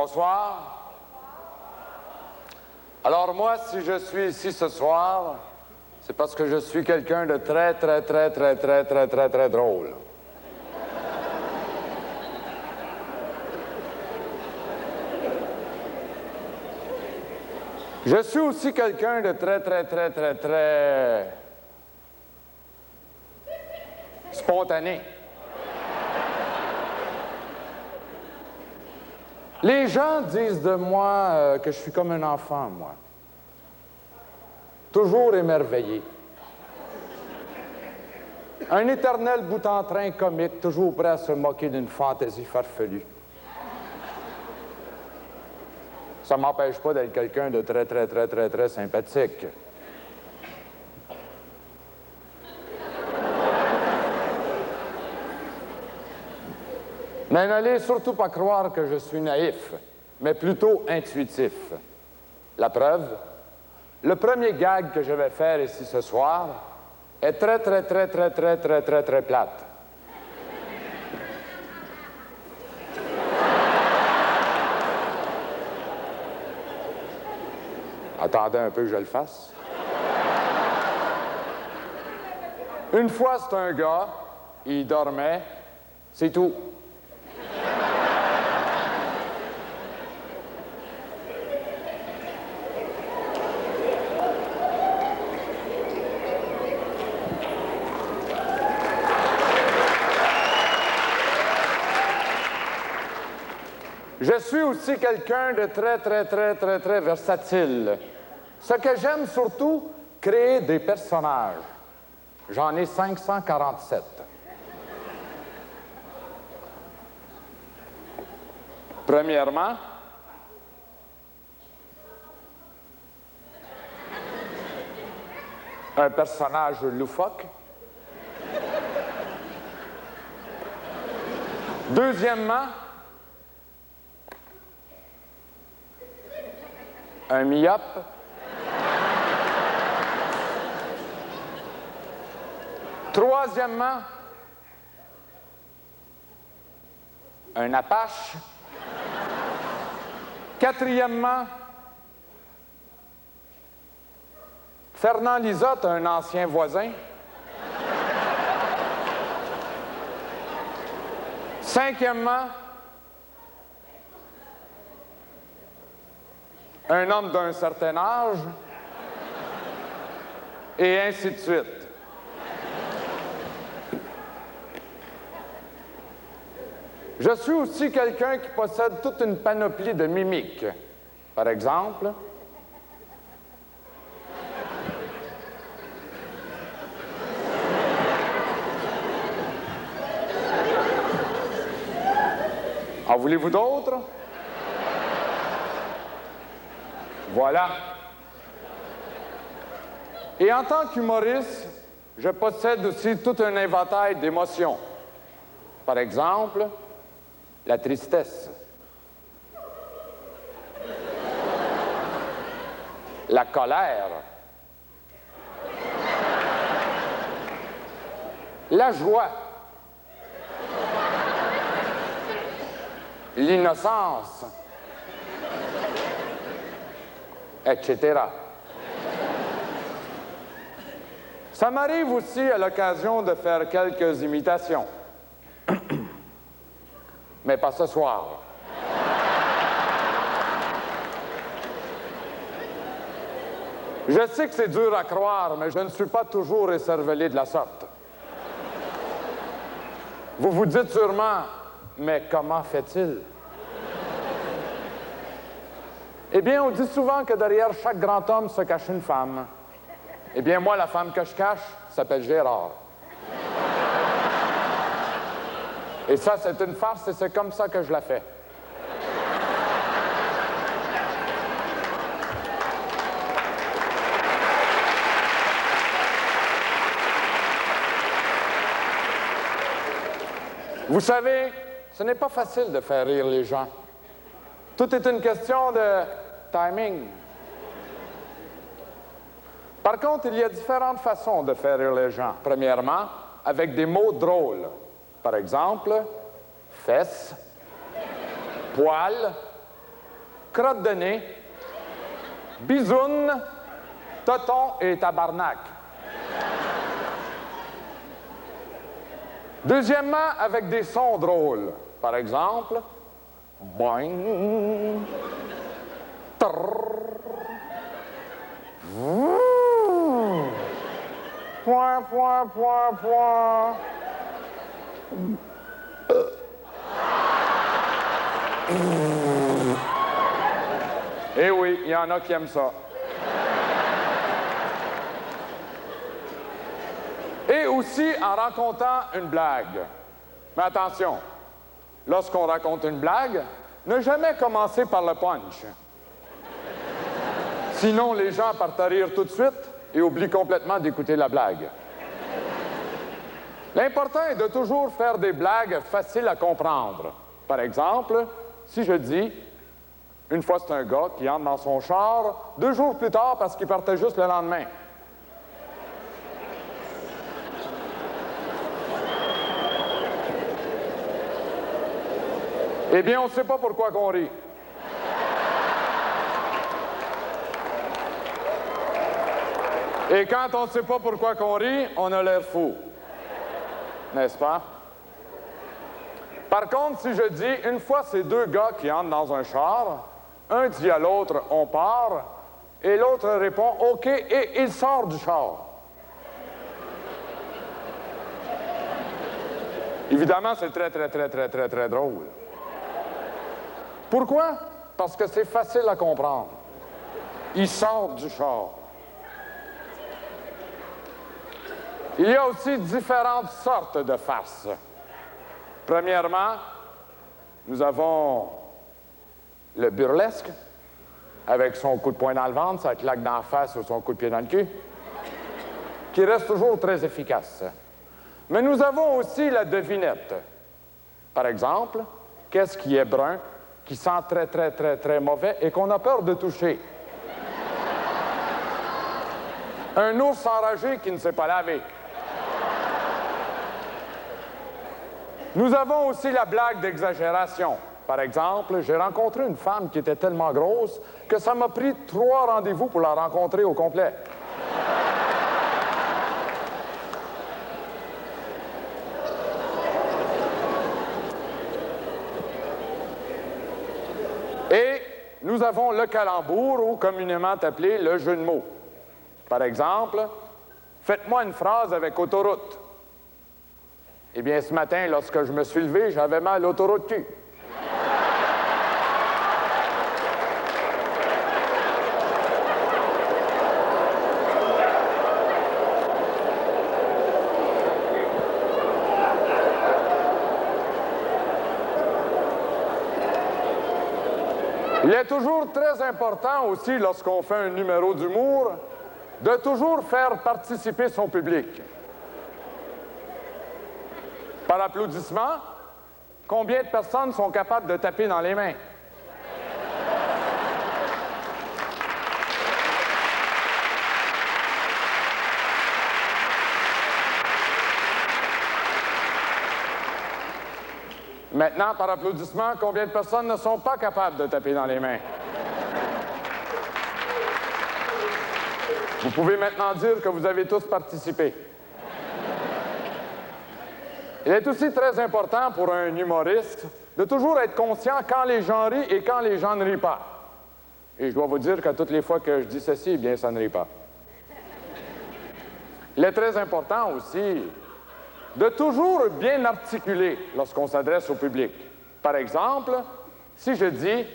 Bonsoir. Alors moi, si je suis ici ce soir, c'est parce que je suis quelqu'un de très drôle. Je suis aussi quelqu'un de très spontané. Les gens disent de moi que je suis comme un enfant, moi. Toujours émerveillé. Un éternel bout-en-train comique, toujours prêt à se moquer d'une fantaisie farfelue. Ça ne m'empêche pas d'être quelqu'un de très sympathique. Mais n'allez surtout pas croire que je suis naïf, mais plutôt intuitif. La preuve, le premier gag que je vais faire ici ce soir est très plate. Attendez un peu que je le fasse. Une fois, c'est un gars, il dormait, c'est tout. Je suis aussi quelqu'un de très versatile. Ce que j'aime surtout, créer des personnages. J'en ai 547. Premièrement, un personnage loufoque. Deuxièmement, un myope. Troisièmement, un apache. Quatrièmement, Fernand Lisotte, un ancien voisin. Cinquièmement, un homme d'un certain âge, et ainsi de suite. Je suis aussi quelqu'un qui possède toute une panoplie de mimiques. Par exemple, en voulez-vous d'autres? Voilà. Et en tant qu'humoriste, je possède aussi tout un éventail d'émotions. Par exemple, la tristesse, la colère, la joie, l'innocence, etc. Ça m'arrive aussi à l'occasion de faire quelques imitations. Mais pas ce soir. Je sais que c'est dur à croire, mais je ne suis pas toujours écervelé de la sorte. Vous vous dites sûrement, mais comment fait-il? Eh bien, on dit souvent que derrière chaque grand homme se cache une femme. Eh bien, moi, la femme que je cache s'appelle Gérard. Et ça, c'est une farce et c'est comme ça que je la fais. Vous savez, ce n'est pas facile de faire rire les gens. Tout est une question de timing. Par contre, il y a différentes façons de faire rire les gens. Premièrement, avec des mots drôles. Par exemple, fesses, poils, crotte de nez, bisoune, toton et tabarnak. Deuxièmement, avec des sons drôles. Par exemple, boing, trrr, point, point, point, point. Eh oui, il y en a qui aiment ça. Et aussi en racontant une blague. Mais attention, lorsqu'on raconte une blague, ne jamais commencer par le punch. Sinon, les gens partent à rire tout de suite et oublient complètement d'écouter la blague. L'important est de toujours faire des blagues faciles à comprendre. Par exemple, si je dis, une fois c'est un gars qui entre dans son char 2 jours plus tard parce qu'il partait juste le lendemain. Eh bien, on ne sait pas pourquoi qu'on rit. Et quand on ne sait pas pourquoi qu'on rit, on a l'air fou. N'est-ce pas? Par contre, si je dis, une fois ces 2 gars qui entrent dans un char, un dit à l'autre, on part, et l'autre répond, OK, et il sort du char. Évidemment, c'est très, très, très, très, très, très drôle. Pourquoi? Parce que c'est facile à comprendre. Il sort du char. Il y a aussi différentes sortes de farces. Premièrement, nous avons le burlesque, avec son coup de poing dans le ventre, sa claque dans la face ou son coup de pied dans le cul, qui reste toujours très efficace. Mais nous avons aussi la devinette. Par exemple, qu'est-ce qui est brun, qui sent très, très, très, très mauvais et qu'on a peur de toucher? Un ours enragé qui ne s'est pas lavé. Nous avons aussi la blague d'exagération. Par exemple, j'ai rencontré une femme qui était tellement grosse que ça m'a pris 3 rendez-vous pour la rencontrer au complet. Et nous avons le calembour, ou communément appelé le jeu de mots. Par exemple, faites-moi une phrase avec autoroute. Eh bien, ce matin, lorsque je me suis levé, j'avais mal l'autoroute cul. Il est toujours très important aussi, lorsqu'on fait un numéro d'humour, de toujours faire participer son public. Par applaudissement, combien de personnes sont capables de taper dans les mains? Maintenant, par applaudissement, combien de personnes ne sont pas capables de taper dans les mains? Vous pouvez maintenant dire que vous avez tous participé. Il est aussi très important pour un humoriste de toujours être conscient quand les gens rient et quand les gens ne rient pas. Et je dois vous dire qu'à toutes les fois que je dis ceci, eh bien, ça ne rit pas. Il est très important aussi de toujours bien articuler lorsqu'on s'adresse au public. Par exemple, si je dis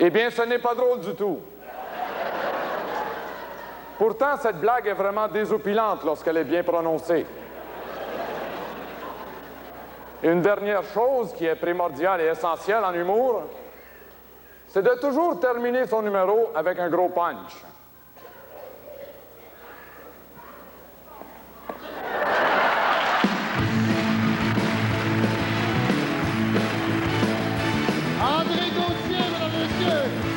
eh bien, ce n'est pas drôle du tout. Pourtant, cette blague est vraiment désopilante lorsqu'elle est bien prononcée. Une dernière chose qui est primordiale et essentielle en humour, c'est de toujours terminer son numéro avec un gros punch. André Gauthier, mesdames et messieurs!